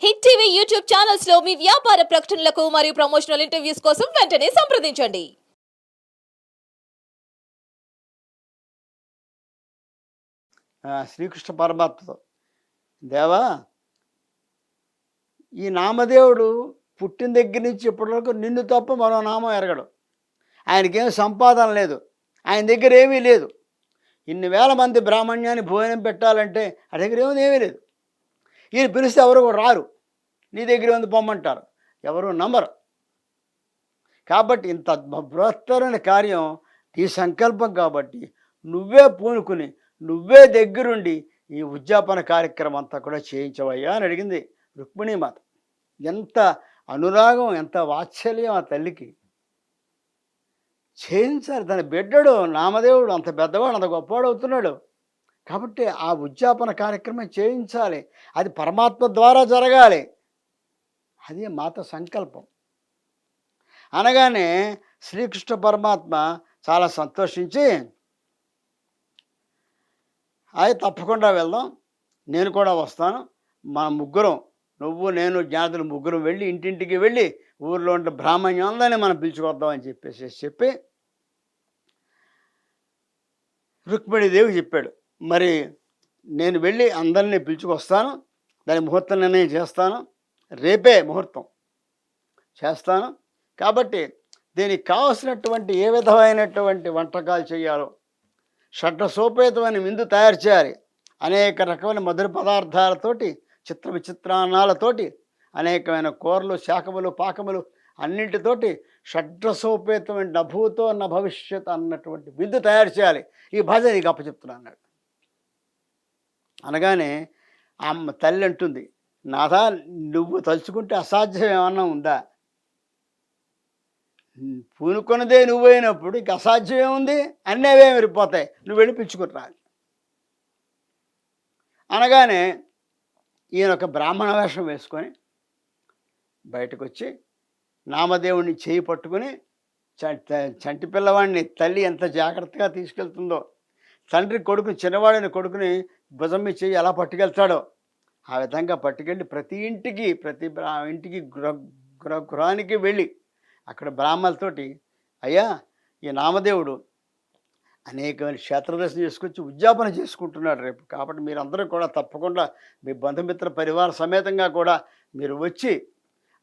Hit TV YouTube channels లో మీ వ్యాపార ప్రకటనలకు మరియు ప్రమోషనల్ ఇంటర్వ్యూస్ కోసం వెంటనే సంప్రదించండి. శ్రీకృష్ణ పరమాత్మతో, దేవా, ఈ నామదేవుడు పుట్టిన దగ్గర నుంచి ఇప్పటి వరకు నిన్ను తప్ప మరో నామం ఎరగడు. ఆయనకేం సంపాదన లేదు, ఆయన దగ్గర ఏమీ లేదు. ఇన్ని వేల మంది బ్రాహ్మణ్యాన్ని భోజనం పెట్టాలంటే ఆ దగ్గర ఏమీ లేదు. ఈయన పిలిస్తే ఎవరు కూడా రారు, నీ దగ్గర ఉంది పొమ్మంటారు, ఎవరు నమ్మరు. కాబట్టి ఇంత బృహత్తరమైన కార్యం నీ సంకల్పం కాబట్టి నువ్వే పూనుకుని నువ్వే దగ్గరుండి ఈ ఉద్యాపన కార్యక్రమం అంతా కూడా చేయించవయ్యా అని అడిగింది రుక్మిణీమాత. ఎంత అనురాగం, ఎంత వాత్సల్యం ఆ తల్లికి. చేయించాలి, తన బిడ్డడు నామదేవుడు అంత పెద్దవాడు, అంత గొప్పవాడు అవుతున్నాడు కాబట్టి ఆ ఉద్యాపన కార్యక్రమం చేయించాలి. అది పరమాత్మ ద్వారా జరగాలి, అది మాత సంకల్పం. అనగానే శ్రీకృష్ణ పరమాత్మ చాలా సంతోషించి, అది తప్పకుండా వెళ్దాం, నేను కూడా వస్తాను, మన ముగ్గురం, నువ్వు నేను జ్ఞానులు ముగ్గురం వెళ్ళి ఇంటింటికి వెళ్ళి ఊర్లో ఉంటే బ్రాహ్మణ్యందరినీ మనం పిలుచుకొద్దామని చెప్పి రుక్మిణీదేవి చెప్పాడు. మరి నేను వెళ్ళి అందరినీ పిలుచుకొస్తాను, దాని ముహూర్తం నిర్ణయం చేస్తాను, రేపే ముహూర్తం చేస్తాను. కాబట్టి దీనికి కావలసినటువంటి ఏ విధమైనటువంటి వంటకాలు చేయాలో, షడ్రసోపేతమైన విందు తయారు చేయాలి. అనేక రకమైన మధుర పదార్థాలతోటి, చిత్ర విచిత్రాన్నాలతోటి, అనేకమైన కూరలు, శాఖములు, పాకములు అన్నింటితోటి షడ్రసోపేతమైన నభూతో న భవిష్యత్ అన్నటువంటి విందు తయారు చేయాలి. ఈ బాధ నీకు అప్పచెప్తున్నా అన్నాడు. అనగానే అమ్మ తల్లి అంటుంది, నాథా, నువ్వు తలుచుకుంటే అసాధ్యం ఏమన్నా ఉందా? పూనుకున్నదే నువ్వైనప్పుడు ఇంక అసాధ్యం ఏముంది? అన్నీ అవే విరిపోతాయి, నువ్వు వెళ్ళి పిలుచుకుని రాలి. అనగానే ఈయన ఒక బ్రాహ్మణ వేషం వేసుకొని బయటకు వచ్చి నామదేవుడిని చేయి పట్టుకుని, చంటి పిల్లవాడిని తల్లి ఎంత జాగ్రత్తగా తీసుకెళ్తుందో, తండ్రి కొడుకుని, చిన్నవాడిని కొడుకుని భుజం మీద చేయి ఎలా పట్టుకెళ్తాడో ఆ విధంగా పట్టుకెళ్ళి ప్రతి ఇంటికి, ప్రతి ఇంటికి గృహానికి వెళ్ళి అక్కడ బ్రాహ్మణులతోటి, అయ్యా, ఈ నామదేవుడు అనేకమైన క్షేత్రదర్శనం చేసుకొచ్చి ఉద్యాపన చేసుకుంటున్నాడు రేపు, కాబట్టి మీరందరూ కూడా తప్పకుండా మీ బంధుమిత్ర పరివార సమేతంగా కూడా మీరు వచ్చి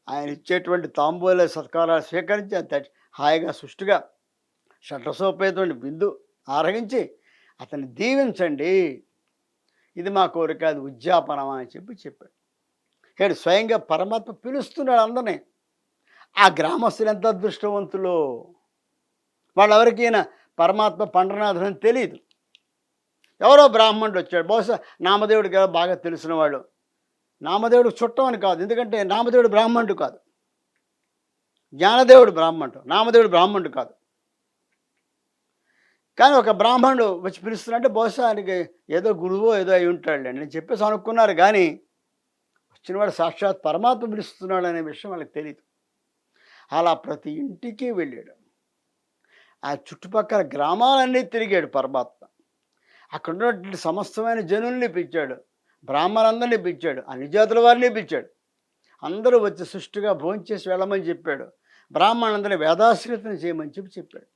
ఆయన ఇచ్చేటువంటి తాంబూల సత్కారాలు స్వీకరించి అంత హాయిగా సుష్టిగా షడ్రసోపేతమైన విందు ఆరగించి అతన్ని దీవించండి, ఇది మా కోరిక, అది ఉద్యాపనమా అని చెప్పాడు. ఇక్కడ స్వయంగా పరమాత్మ పిలుస్తున్నాడు అందరినీ. ఆ గ్రామస్తులు ఎంత అదృష్టవంతులో, వాళ్ళెవరికైనా పరమాత్మ పండ్రనాథుడు అని తెలియదు. ఎవరో బ్రాహ్మణుడు వచ్చాడు, బహుశా నామదేవుడికి బాగా తెలిసినవాడు. నామదేవుడు చుట్టం అని కాదు, ఎందుకంటే నామదేవుడు బ్రాహ్మణుడు కాదు, జ్ఞానదేవుడు బ్రాహ్మణుడు, నామదేవుడు బ్రాహ్మణుడు కాదు. కానీ ఒక బ్రాహ్మణుడు వచ్చి పిలుస్తున్నాడంటే బహుశా ఆయనకి ఏదో గురువో ఏదో అయి ఉంటాడు అని చెప్పేసి అనుకున్నారు. కానీ వచ్చినవాడు సాక్షాత్ పరమాత్మ పిలుస్తున్నాడు అనే విషయం వాళ్ళకి తెలియదు. అలా ప్రతి ఇంటికి వెళ్ళాడు, ఆ చుట్టుపక్కల గ్రామాలన్నీ తిరిగాడు పరమాత్మ. అక్కడ ఉన్నటువంటి సమస్తమైన జనుల్ని పిలిచాడు, బ్రాహ్మణులందరినీ పిలిచాడు, అన్ని జాతుల వారిని పిలిచాడు. అందరూ వచ్చి సుష్టిగా భోంచేసి వెళ్ళమని చెప్పాడు. బ్రాహ్మణులందరినీ వేదాశ్రితం చేయమని చెప్పాడు.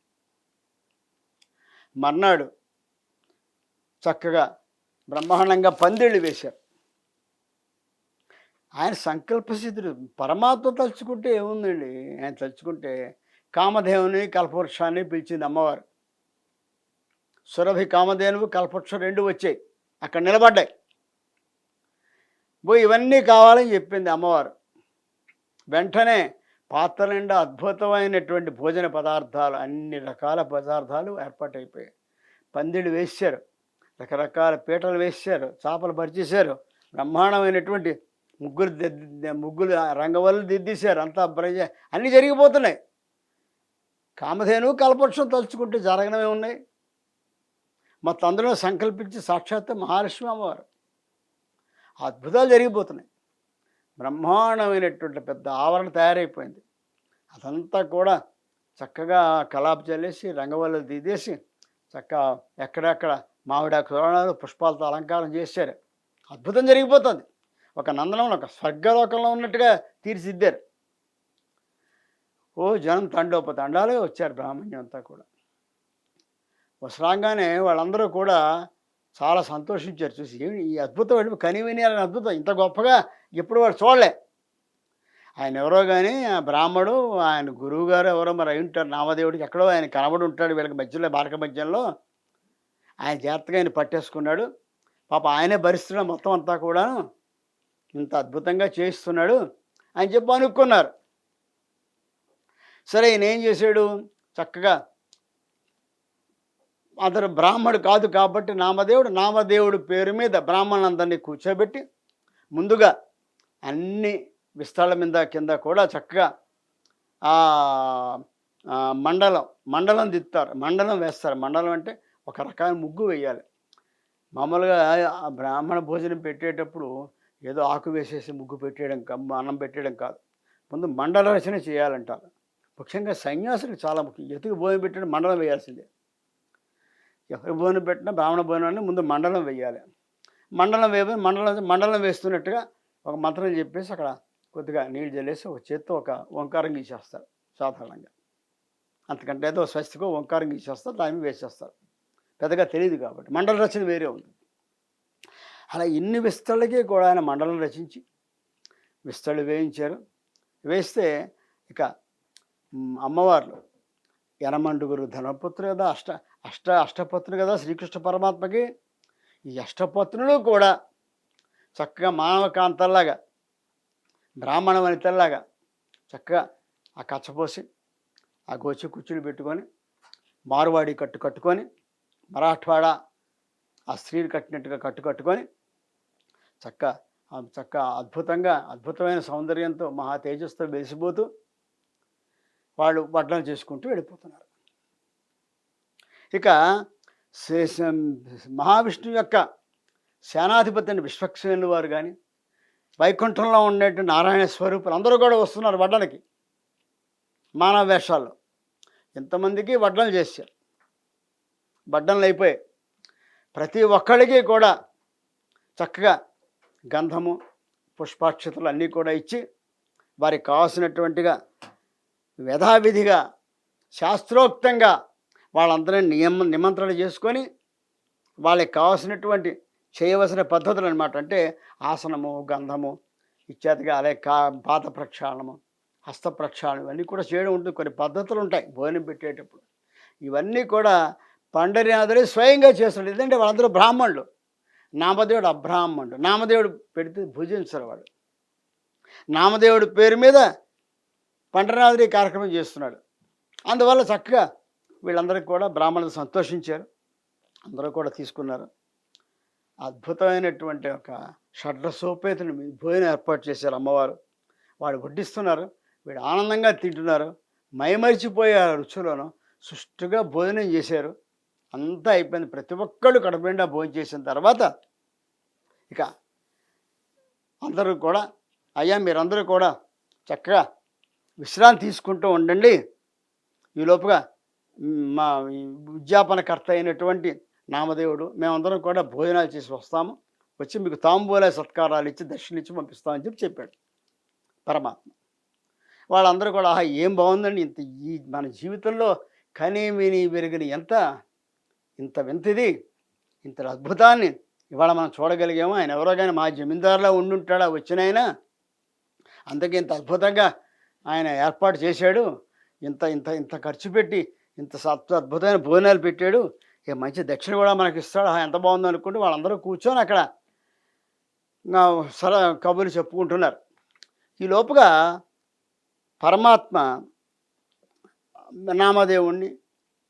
మర్నాడు చక్కగా బ్రహ్మాండంగా పందిళ్ళు వేశారు. ఆయన సంకల్పసిద్ధుడు, పరమాత్మ తలుచుకుంటే ఏముందండి, ఆయన తలుచుకుంటే కామధేవుని, కల్పవృక్షాన్ని పిలిచింది అమ్మవారు. సురభి కామధేనువు, కల్పవృక్షం రెండు వచ్చాయి, అక్కడ నిలబడ్డాయి. పోయి ఇవన్నీ కావాలని చెప్పింది అమ్మవారు. వెంటనే పాత్ర నిండా అద్భుతమైనటువంటి భోజన పదార్థాలు, అన్ని రకాల పదార్థాలు ఏర్పాటైపోయాయి. పందిళ్ళు వేశారు, రకరకాల పీటలు వేశారు, చాపలు పరిచేశారు, బ్రహ్మాండమైనటువంటి ముగ్గులు రంగవల్లు దిద్దేశారు. అంతా అన్నీ జరిగిపోతున్నాయి. కామధేను, కల్పవృక్షం తలుచుకుంటే జరగనమే ఉన్నాయి. మొత్తం అందరూ సంకల్పించి సాక్షాత్ మహాలక్ష్మి అమ్మవారు. అద్భుతాలు జరిగిపోతున్నాయి. బ్రహ్మాండమైనటువంటి పెద్ద ఆవరణ తయారైపోయింది. అదంతా కూడా చక్కగా కలాపు చల్లేసి, రంగవల్లు దిద్దేసి, చక్కగా ఎక్కడెక్కడ మామిడాకు తోరణాలు, పుష్పాలతో అలంకారం చేశారు. అద్భుతం జరిగిపోతుంది. ఒక నందనంలో ఒక స్వర్గలోకంలో ఉన్నట్టుగా తీర్చిదిద్దారు. ఓ జనం తండోపతండాలే వచ్చారు బ్రాహ్మణ్యం అంతా కూడా. రాగానే వాళ్ళందరూ కూడా చాలా సంతోషించారు చూసి. ఏమి ఈ అద్భుతం అంటే కనివిని అద్భుతం ఇంత గొప్పగా ఎప్పుడు వాడు చూడలే. ఆయన ఎవరో కానీ ఆ బ్రాహ్మడు ఆయన గురువుగారు ఎవరో మరి అయి ఉంటారు. నామదేవుడికి ఎక్కడో ఆయన కనబడి ఉంటాడు వీళ్ళకి మధ్యలో బారక మధ్యంలో. ఆయన జాగ్రత్తగా ఆయన పట్టేసుకున్నాడు. పాప ఆయనే భరిస్తున్నాడు మొత్తం అంతా కూడాను. ఇంత అద్భుతంగా చేయిస్తున్నాడు అని చెప్పి అనుకున్నారు. సరే ఈయన ఏం చేశాడు, చక్కగా అతను బ్రాహ్మడు కాదు కాబట్టి నామదేవుడు పేరు మీద బ్రాహ్మణులందరినీ కూర్చోబెట్టి ముందుగా అన్ని విస్తాళ్ళ మీద కింద కూడా చక్కగా మండలం దిత్తారు, మండలం వేస్తారు. మండలం అంటే ఒక రకమైన ముగ్గు వేయాలి. మామూలుగా ఆ బ్రాహ్మణ భోజనం పెట్టేటప్పుడు ఏదో ఆకు వేసేసి ముగ్గు పెట్టేయడం అన్నం పెట్టేయడం కాదు. ముందు మండల రచన చేయాలంటారు. ముఖ్యంగా సన్యాసులకు చాలా ముఖ్యం. ఎతుకు భోజనం పెట్టడం మండలం వేయాల్సిందే. ఎవరి భోజనం పెట్టినా బ్రాహ్మణ భోజనాన్ని ముందు మండలం వేయాలి. మండలం వేస్తున్నట్టుగా ఒక మంత్రం చెప్పేసి అక్కడ కొద్దిగా నీళ్ళు జల్లేసి ఒక చేత్తో ఒక ఓంకారం గీసేస్తారు సాధారణంగా. అంతకంటే ఏదో స్వస్తికో ఓంకారం గీసేస్తారు, దాన్ని వేసేస్తారు. పెద్దగా తెలియదు కాబట్టి మండల రచన వేరే ఉంది. అలా ఇన్ని విస్తళ్ళకి కూడా ఆయన మండలం రచించి విస్తళ్ళు వేయించారు. వేస్తే ఇక అమ్మవార్లు యనమండుగురు ధనపత్రులు కదా, అష్టపత్నులు కదా శ్రీకృష్ణ పరమాత్మకి. ఈ అష్టపత్నులు కూడా చక్కగా మానవకాంతల్లాగా బ్రాహ్మణ వనితల్లాగా చక్కగా ఆ కచ్చపోసి ఆ గోచి కుచ్చులు పెట్టుకొని మారువాడి కట్టుకొని మరాఠవాడ ఆ స్త్రీలు కట్టినట్టుగా కట్టుకొని చక్క అద్భుతమైన సౌందర్యంతో మహా తేజస్తో వెలిసిపోతూ వాళ్ళు వడ్డన చేసుకుంటూ వెళ్ళిపోతున్నారు. ఇక మహావిష్ణువు యొక్క సేనాధిపతి అని విశ్వక్సేనులు వారు కానీ వైకుంఠంలో ఉండేటువంటి నారాయణ స్వరూపులు అందరూ కూడా వస్తున్నారు వడ్డనకి మానవ వేషాల్లో. ఎంతమందికి వడ్డనలు చేశారు. వడ్డనలు అయిపోయాయి. ప్రతి ఒక్కడికి కూడా చక్కగా గంధము పుష్పాక్షతలు అన్నీ కూడా ఇచ్చి వారికి కావాల్సినటువంటిగా యథావిధిగా శాస్త్రోక్తంగా వాళ్ళందరినీ నిమంత్రణ చేసుకొని వాళ్ళకి కావాల్సినటువంటి చేయవలసిన పద్ధతులు అనమాట. అంటే ఆసనము, గంధము ఇత్యాదిగా, అలాగే పాద ప్రక్షాళనము, హస్త ప్రక్షాళనం ఇవన్నీ కూడా చేయడం ఉంటుంది. కొన్ని పద్ధతులు ఉంటాయి భోజనం పెట్టేటప్పుడు. ఇవన్నీ కూడా పండరీనాథుడే స్వయంగా చేస్తాడు. ఎందుకంటే వాళ్ళందరూ బ్రాహ్మణులు, నామదేవుడు అబ్రాహ్మణుడు. నామదేవుడు పెడితే భుజించరు వాడు. నామదేవుడి పేరు మీద పండరీనాథుడి కార్యక్రమం చేస్తున్నాడు. అందువల్ల చక్కగా వీళ్ళందరికీ కూడా బ్రాహ్మణులు సంతోషించారు. అందరూ కూడా తీసుకున్నారు. అద్భుతమైనటువంటి ఒక షడ్రసోపేతుని భోజనం ఏర్పాటు చేశారు అమ్మవారు. వాడు వడ్డిస్తున్నారు, వీడు ఆనందంగా తింటున్నారు, మైమరిచిపోయే రుచిలోనూ సుష్టుగా భోజనం చేశారు. అంతా అయిపోయింది. ప్రతి ఒక్కళ్ళు కడుపు నిండా భోజనం చేసిన తర్వాత ఇక అందరూ కూడా అయ్యా మీరందరూ కూడా చక్కగా విశ్రాంతి తీసుకుంటూ ఉండండి, ఈ లోపుగా మా ఉద్యాపనకర్త అయినటువంటి నామదేవుడు మేమందరం కూడా భోజనాలు చేసి వస్తాము, వచ్చి మీకు తాంబూల సత్కారాలు ఇచ్చి దర్శనం ఇచ్చి పంపిస్తామని చెప్పాడు పరమాత్మ. వాళ్ళందరూ కూడా ఆహా ఏం బాగుందండి, మన జీవితంలో కనీమిని వెరిగిని ఇంత వింతది, ఇంత అద్భుతాన్ని ఇవాళ మనం చూడగలిగాము. ఆయన ఎవరో కానీ మా జమీందారులో ఉండుంటాడా వచ్చిన ఆయన, అందుకే ఇంత అద్భుతంగా ఆయన ఏర్పాటు చేశాడు, ఇంత ఇంత ఇంత ఖర్చు పెట్టి ఇంత అద్భుతమైన భోజనాలు పెట్టాడు, ఇక మంచి దక్షిణ కూడా మనకి ఇస్తాడు, ఎంత బాగుందో అనుకుంటూ వాళ్ళందరూ కూర్చొని అక్కడ కబుర్లు చెప్పుకుంటున్నారు. ఈ లోపుగా పరమాత్మ నామదేవుణ్ణి,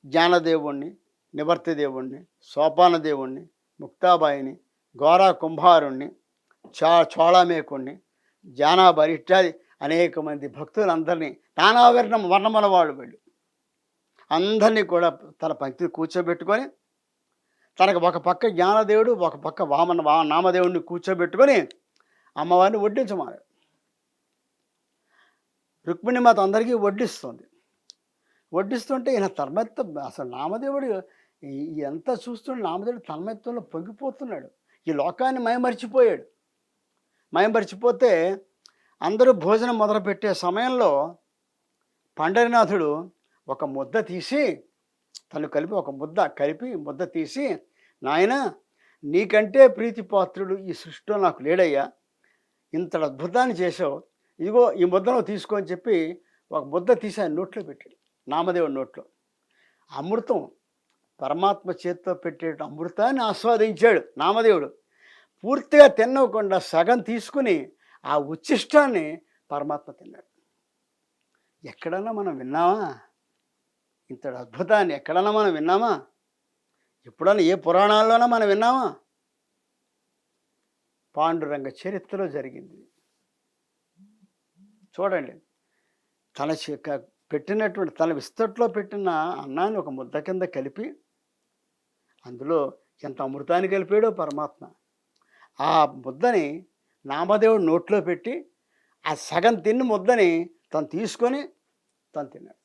జ్ఞానదేవుణ్ణి, నివర్తిదేవుణ్ణి, సోపానదేవుణ్ణి, ముక్తాబాయిని, గోరా కుంభారుణ్ణి, చోళామేకుణ్ణి, జానాబారి ఇత్యాది అనేక మంది భక్తులందరినీ నానా వర్ణముల వాళ్ళు అందరినీ కూడా తన పంక్తిని కూర్చోబెట్టుకొని, తనకు ఒక పక్క జ్ఞానదేవుడు ఒక పక్క నామదేవుడిని కూర్చోబెట్టుకొని అమ్మవారిని వడ్డించమారు. రుక్మిణిమాత అందరికీ వడ్డిస్తుంటే ఈయన తన్మత్తం, అసలు నామదేవుడు ఎంత చూస్తుంటే నామదేవుడు తన్మత్వంలో పొంగిపోతున్నాడు. ఈ లోకాన్ని మైమరిచిపోయాడు. మైమరిచిపోతే అందరూ భోజనం మొదలుపెట్టే సమయంలో పండరినాథుడు ఒక ముద్ద తీసి తను కలిపి ఒక ముద్ద కలిపి ముద్ద తీసి, నాయనా నీకంటే ప్రీతిపాత్రుడు ఈ సృష్టిలో నాకు లేడయ్యా, ఇంతటి అద్భుతాన్ని చేసావు, ఇదిగో ఈ ముద్దను తీసుకో అని చెప్పి ఒక ముద్ద తీసి ఆయన నోట్లో పెట్టాడు, నామదేవుడి నోట్లో. అమృతం, పరమాత్మ చేతితో పెట్టే అమృతాన్ని ఆస్వాదించాడు నామదేవుడు. పూర్తిగా తినకుండా సగం తీసుకుని ఆ ఉచ్ఛిష్టాన్ని పరమాత్మ తిన్నాడు. ఎక్కడన్నా మనం విన్నామా ఇంతటి అద్భుతాన్ని? ఎక్కడన్నా మనం విన్నామా? ఎప్పుడన్నా ఏ పురాణాల్లోనో మనం విన్నామా? పాండురంగ చరిత్రలో జరిగింది. చూడండి, తన పెట్టినటువంటి తన విస్తట్లో పెట్టిన అన్నాన్ని ఒక ముద్ద కింద కలిపి అందులో ఎంత అమృతాన్ని కలిపాడో పరమాత్మ. ఆ ముద్దని నామదేవుడు నోట్లో పెట్టి ఆ సగం తిన్న ముద్దని తను తీసుకొని తను తిన్నాడు.